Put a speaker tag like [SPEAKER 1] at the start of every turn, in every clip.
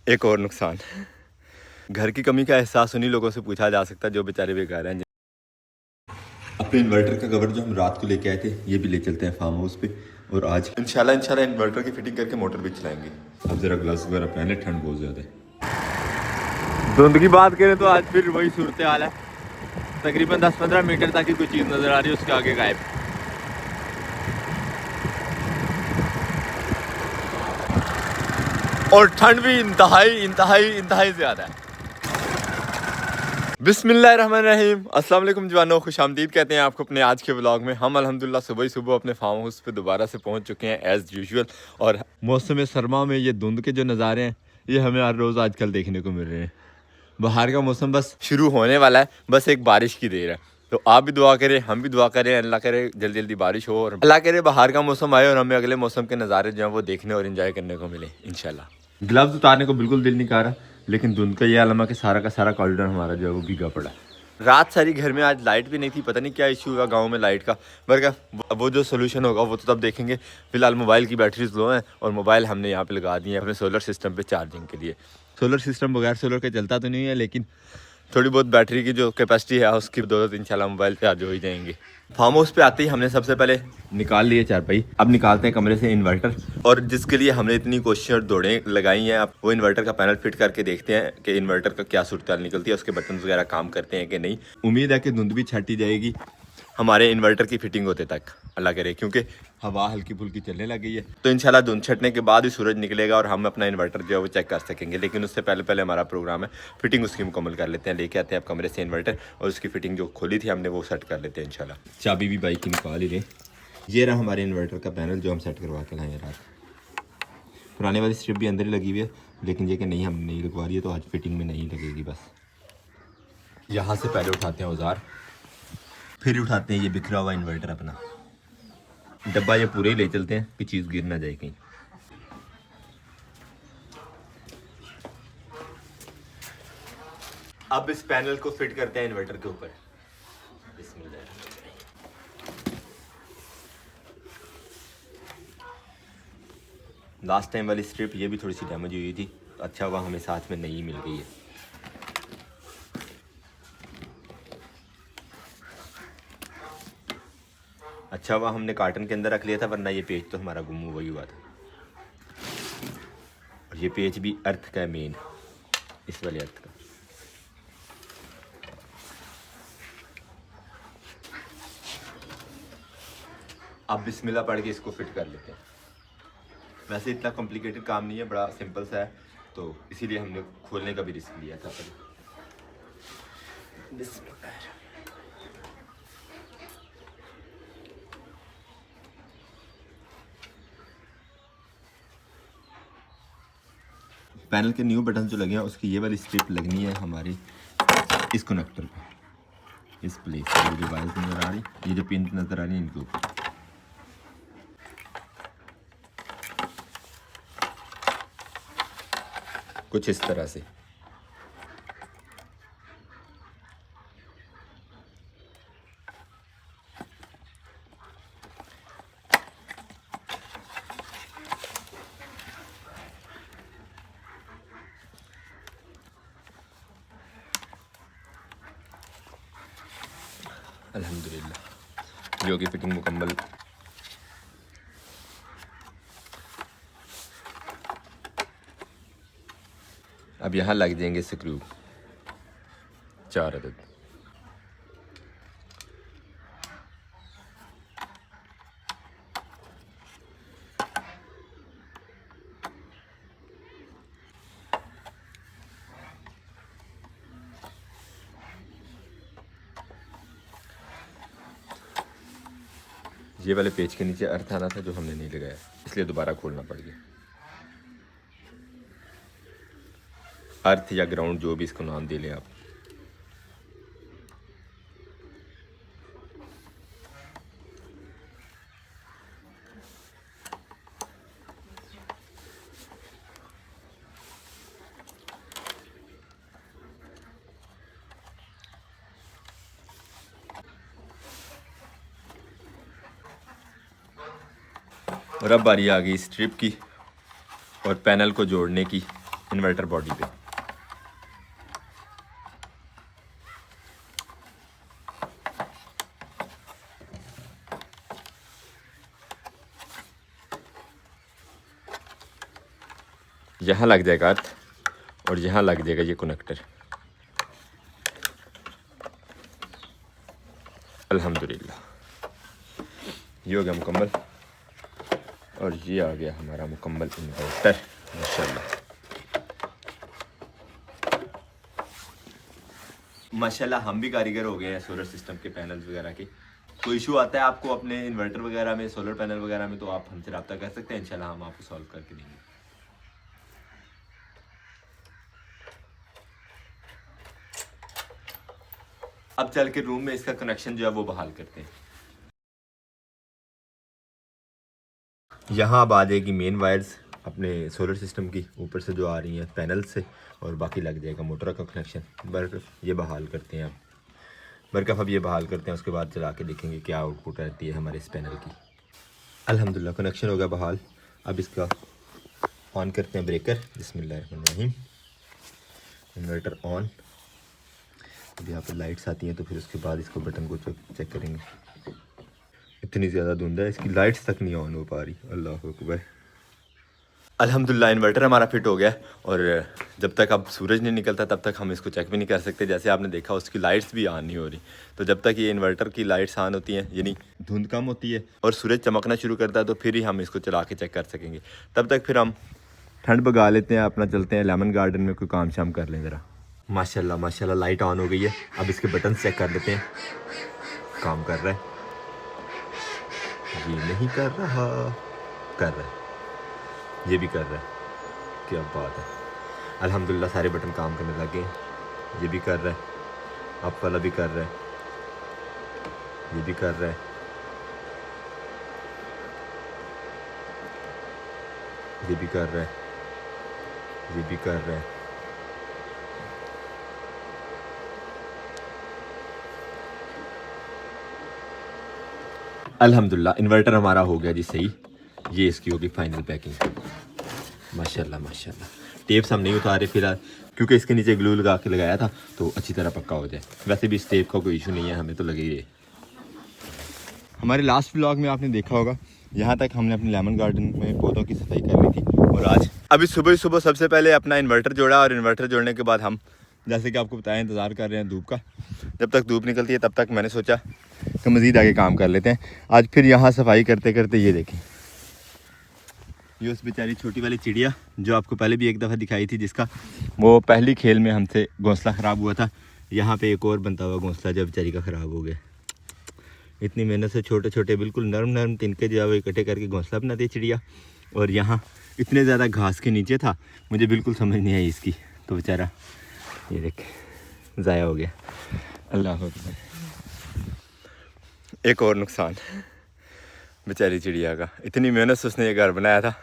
[SPEAKER 1] एक और नुकसान, घर की कमी का एहसास उन्हीं लोगों से पूछा जा सकता है जो बेचारे बेकार हैं। अपने इन्वर्टर का कवर जो हम रात को लेके आए थे ये भी ले चलते हैं फार्म हाउस पे, और आज इंशाल्लाह इन्वर्टर की फिटिंग करके मोटर भी चलाएंगे। अब जरा ग्लव्स वगैरह पहने, ठंड बहुत ज़्यादा है। धुंध की बात करें तो आज फिर वही सूरत हाल है, तकरीबन 10-15 मीटर तक ही कोई चीज़ नज़र आ रही है, उसके आगे गायब। और ठंड भी इंतहाई ज़्यादा है। बिस्मिल्लाहिर्रहमानिर्रहीम, अस्सलाम वालेकुम जवानों, खुशामदीद कहते हैं आपको अपने आज के व्लॉग में। हम अल्हम्दुलिल्लाह सुबह ही सुबह अपने फार्म हाउस पे दोबारा से पहुंच चुके हैं एज़ यूजुअल। और मौसम सरमा में ये धुंध के जो नज़ारे हैं ये हमें हर रोज़ आजकल देखने को मिल रहे हैं। बाहर का मौसम बस शुरू होने वाला है, बस एक बारिश की देर है। तो आप भी दुआ करें, हम भी दुआ करें, अल्लाह करे जल्दी जल्दी बारिश हो और अल्लाह करे बाहर का मौसम आए और हमें अगले मौसम के नज़ारे जो हैं वो देखने और इन्जॉय करने को मिले इंशाल्लाह। ग्लव्स उतारने को बिल्कुल दिल नहीं कर रहा, लेकिन धुंध का ये आलम है कि सारा का सारा कॉरिडोर हमारा जो है वो भीगा पड़ा। रात सारी घर में आज लाइट भी नहीं थी, पता नहीं क्या इशू हुआ गांव में लाइट का, मगर वो जो सोल्यूशन होगा वो तो तब देखेंगे। फिलहाल मोबाइल की बैटरीज लो हैं और मोबाइल हमने यहाँ पे लगा दी है अपने सोलर सिस्टम पे चार्जिंग के लिए। सोलर सिस्टम बगैर सोलर के चलता तो नहीं है, लेकिन थोड़ी बहुत बैटरी की जो कैपेसिटी है उसकी बदौलत इंशाल्लाह मोबाइल चार्ज हो ही जाएंगे। फार्म हाउस पे आते ही हमने सबसे पहले निकाल लिए चारपाई, अब निकालते हैं कमरे से इन्वर्टर। और जिसके लिए हमने इतनी कोशिशें और दौड़ें लगाई हैं, अब वो इन्वर्टर का पैनल फिट करके देखते हैं कि इन्वर्टर का क्या सूरत निकलती है, उसके बटन वगैरह काम करते हैं कि नहीं। उम्मीद है कि धुंध भी छटी जाएगी हमारे इन्वर्टर की फिटिंग होते तक, अल्लाह करे, क्योंकि हवा हल्की फुल्की चलने लग गई है। तो इंशाल्लाह धुंध छटने के बाद ही सूरज निकलेगा और हम अपना इन्वर्टर जो है वो चेक कर सकेंगे। लेकिन उससे पहले पहले हमारा प्रोग्राम है फिटिंग उसकी मुकम्मल कर लेते हैं। लेके आते हैं आप कमरे से इन्वर्टर और उसकी फिटिंग जो खोली थी हमने वो सेट कर लेते हैं इंशाल्लाह। चाबी भी बाइक की निकाल ही लें। ये रहा हमारे इन्वर्टर का पैनल जो हम सेट करवा के लाए रात। पुराने वाली स्ट्रिप भी अंदर ही लगी हुई है, लेकिन ये कि नहीं हम नहीं लगवा रही है, तो आज फिटिंग में नहीं लगेगी। बस यहाँ से पहले उठाते हैं औजार, फिर उठाते हैं ये बिखरा हुआ इन्वर्टर अपना। डब्बा ये पूरे ही ले चलते हैं कि चीज़ गिर ना जाए कहीं। अब इस पैनल को फिट करते हैं इन्वर्टर के ऊपर। लास्ट टाइम वाली स्ट्रिप ये भी थोड़ी सी डैमेज हुई थी, तो अच्छा हुआ हमें साथ में नई मिल गई है। अच्छा हुआ हमने कार्टन के अंदर रख लिया था, वरना ये पेज तो हमारा गुम हुआ ही हुआ था। और ये पेज भी अर्थ का है, मेन इस वाले अर्थ का। अब बिस्मिल्लाह पढ़ के इसको फिट कर लेते हैं। वैसे इतना कॉम्प्लिकेटेड काम नहीं है, बड़ा सिंपल सा है, तो इसीलिए हमने खोलने का भी रिस्क लिया था पहले। पैनल के न्यू बटन जो लगे हैं उसकी ये वाली स्ट्रिप लगनी है हमारी इस कनेक्टर पे, इस प्लेस पे। जो वायर्स नज़र आ रही, ये जो पिन नज़र आ रही है इनके ऊपर। कुछ इस तरह से। अल्हम्दुलिल्लाह जो कि फिटिंग मुकम्मल। अब यहाँ लग जाएंगे स्क्रू 4 अदद। ये वाले पेज के नीचे अर्थ आना था जो हमने नहीं लगाया, इसलिए दोबारा खोलना पड़ गया। अर्थ या ग्राउंड जो भी इसको नाम दे लें आप। और अब बारी आ गई स्ट्रिप की और पैनल को जोड़ने की। इन्वर्टर बॉडी पे। यहाँ लग जाएगा अर्थ और यहाँ लग जाएगा ये कनेक्टर। अल्हम्दुलिल्लाह ये हो गया मुकम्मल और ये आ गया हमारा मुकम्मल इन्वर्टर माशाल्लाह। माशाल्लाह हम भी कारीगर हो गए हैं सोलर सिस्टम के पैनल्स वगैरह के। कोई इशू आता है आपको अपने इन्वर्टर वगैरह में, सोलर पैनल वगैरह में, तो आप हमसे रब्ता कर सकते हैं, इंशाल्लाह हम आपको सॉल्व करके देंगे। अब चल के रूम में इसका कनेक्शन जो है वो बहाल करते हैं। यहाँ अब आ जाएगी मेन वायर्स अपने सोलर सिस्टम की ऊपर से जो आ रही हैं पैनल से, और बाकी लग जाएगा मोटर का कनेक्शन। बरकफ ये बहाल करते हैं अब ये बहाल करते हैं, उसके बाद चला के देखेंगे क्या आउटपुट रहती है हमारे इस पैनल की। अल्हम्दुलिल्लाह कनेक्शन हो गया बहाल। अब इसका ऑन करते हैं ब्रेकर। बिस्मिल्लाहिर्रहमानिर्रहीम। Inverter on. अब यहाँ पर लाइट्स आती हैं तो फिर उसके बाद इसको बटन को चेक करेंगे। इतनी ज़्यादा धुंध है इसकी लाइट्स तक नहीं ऑन हो पा रही। अल्लाह अकबर। अल्हम्दुलिल्लाह इन्वर्टर हमारा फिट हो गया और जब तक अब सूरज नहीं निकलता तब तक हम इसको चेक भी नहीं कर सकते। जैसे आपने देखा उसकी लाइट्स भी ऑन नहीं हो रही। तो जब तक ये इन्वर्टर की लाइट्स ऑन होती हैं यानी धुंध कम होती है और सूरज चमकना शुरू करता है तो फिर ही हम इसको चला के चेक कर सकेंगे। तब तक फिर हम ठंड भगा लेते हैं, अपना चलते हैं लेमन गार्डन में कोई काम शाम कर लें ज़रा। माशाल्लाह माशाल्लाह लाइट ऑन हो गई है। अब इसके बटन चेक कर लेते हैं। काम कर रहा है, ये नहीं कर रहा, कर रहा है, ये भी कर रहा है। क्या बात है। अल्हम्दुलिल्लाह सारे बटन काम करने लगे। ये भी कर रहा है, अप वाला भी कर रहा है, ये भी कर रहा है, ये भी कर रहा है, ये भी कर रहा है। अल्हम्दुलिल्लाह इन्वर्टर हमारा हो गया जी सही। ये इसकी होगी फाइनल पैकिंग। माशाल्लाह माशाल्लाह। टेप्स हम नहीं उतारे फिलहाल क्योंकि इसके नीचे ग्लू लगा के लगाया था तो अच्छी तरह पक्का हो जाए। वैसे भी इस टेप का कोई इशू नहीं है, हमें तो लगे ही है। हमारे लास्ट व्लॉग में आपने देखा होगा यहाँ तक हमने अपने लेमन गार्डन में पौधों की सफाई कर ली थी और आज अभी सुबह सुबह सबसे पहले अपना इन्वर्टर जोड़ा और इन्वर्टर जोड़ने के बाद हम जैसे कि आपको बताया इंतज़ार कर रहे हैं धूप का। जब तक धूप निकलती है तब तक मैंने सोचा कि मज़ीद आगे काम कर लेते हैं। आज फिर यहाँ सफाई करते करते ये देखें, ये उस बेचारी छोटी वाली चिड़िया जो आपको पहले भी एक दफ़ा दिखाई थी, जिसका वो पहली खेल में हमसे घोंसला ख़राब हुआ था। यहाँ पे एक और बनता हुआ घोंसला जो बेचारी का ख़राब हो गया। इतनी मेहनत से छोटे छोटे बिल्कुल नरम नरम तिनके जो है वो इकट्ठे करके घोंसला बनाती है चिड़िया, और यहाँ इतने ज़्यादा घास के नीचे था, मुझे बिल्कुल समझ नहीं आई इसकी, तो बेचारा ये देख ज़ाया हो गया। अल्लाह अकबर। एक और नुकसान बेचारी चिड़िया का, इतनी मेहनत से उसने ये घर बनाया था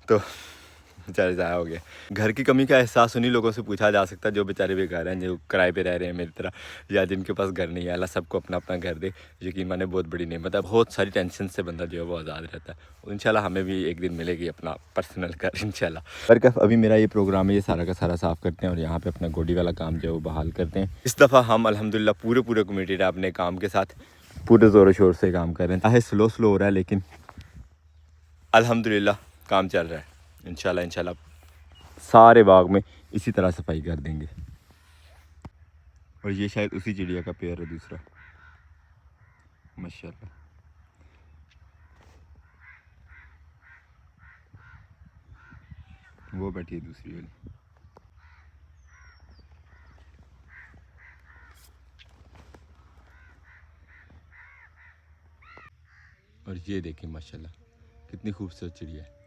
[SPEAKER 1] तो बेचारे ज़ाया हो गया। घर की कमी का एहसास उन्हीं लोगों से पूछा जा सकता है जो बेचारे बेघर हैं, जो किराए पे रह रहे हैं मेरी तरह, या जिनके पास घर नहीं है। अल्लाह सबको अपना अपना घर दे। यकीन माने बहुत बड़ी नेमत है। बहुत सारी टेंशन से बंदा जो है वो आज़ाद रहता है। इंशाल्लाह हमें भी एक दिन मिलेगी अपना पर्सनल घर इंशाल्लाह। पर अभी मेरा ये प्रोग्राम है, ये सारा का सारा साफ़ करते हैं और यहाँ पर अपना गोडी वाला काम जो है वो बहाल करते हैं। इस दफ़ा हम अल्हम्दुलिल्लाह पूरे कमेटी है अपने काम के साथ पूरे ज़ोर शोर से काम कर रहे हैं। चाहे स्लो हो रहा है लेकिन अल्हम्दुलिल्लाह काम चल रहा है। इंशाल्लाह सारे बाग में इसी तरह सफाई कर देंगे। और ये शायद उसी चिड़िया का पेयर है दूसरा, माशाल्लाह। वो बैठी है दूसरी वाली। और ये देखें माशाल्लाह कितनी खूबसूरत चिड़िया है।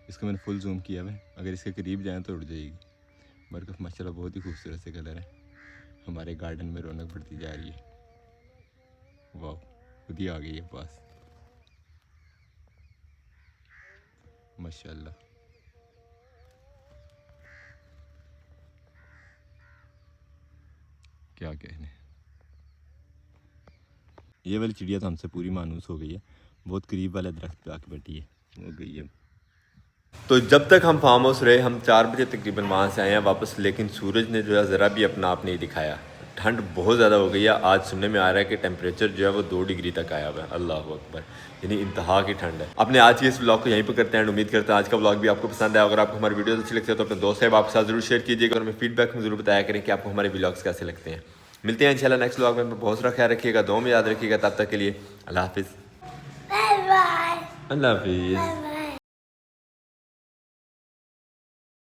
[SPEAKER 1] इसको मैंने फुल जूम किया है, अगर इसके करीब जाएँ तो उड़ जाएगी। बरकत माशाल्लाह बहुत ही खूबसूरत से कलर है। हमारे गार्डन में रौनक बढ़ती जा रही है। वाह, खुद ही आ गई है पास, माशाल्लाह। क्या कहने, ये वाली चिड़िया तो हमसे पूरी मानूस हो गई है। बहुत करीब वाले दरख्त पे आके बैठी है, हो गई है। तो जब तक हम फार्म हाउस रहे, हम 4 बजे तकरीबन वहाँ से आए हैं वापस, लेकिन सूरज ने जो है ज़रा भी अपना आप नहीं दिखाया। ठंड बहुत ज़्यादा हो गई है। आज सुनने में आ रहा है कि टेम्परेचर जो है वो 2 डिग्री तक आया हुआ है। अल्लाह अकबर, यानी इंतहा की ठंड है। अपने आज के इस ब्लॉग को यहीं पर करते हैं। उम्मीद करते हैं आज का ब्लॉग भी आपको पसंद आया। अगर आपको हमारी वीडियो अच्छी लगती है तो अपने दोस्त साहब आपके साथ जरूर शेयर कीजिएगा और हमें फीडबैक में जरूर बताया करें कि आपको हमारे ब्लॉग्स कैसे लगते हैं। मिलते हैं इंशाल्लाह नेक्स्ट ब्लॉग में। बहुत सारा ख्याल रखिएगा, दुआ में याद रखिएगा। तब तक के लिए अल्लाह हाफिज़। अल्लाह हाफिज़।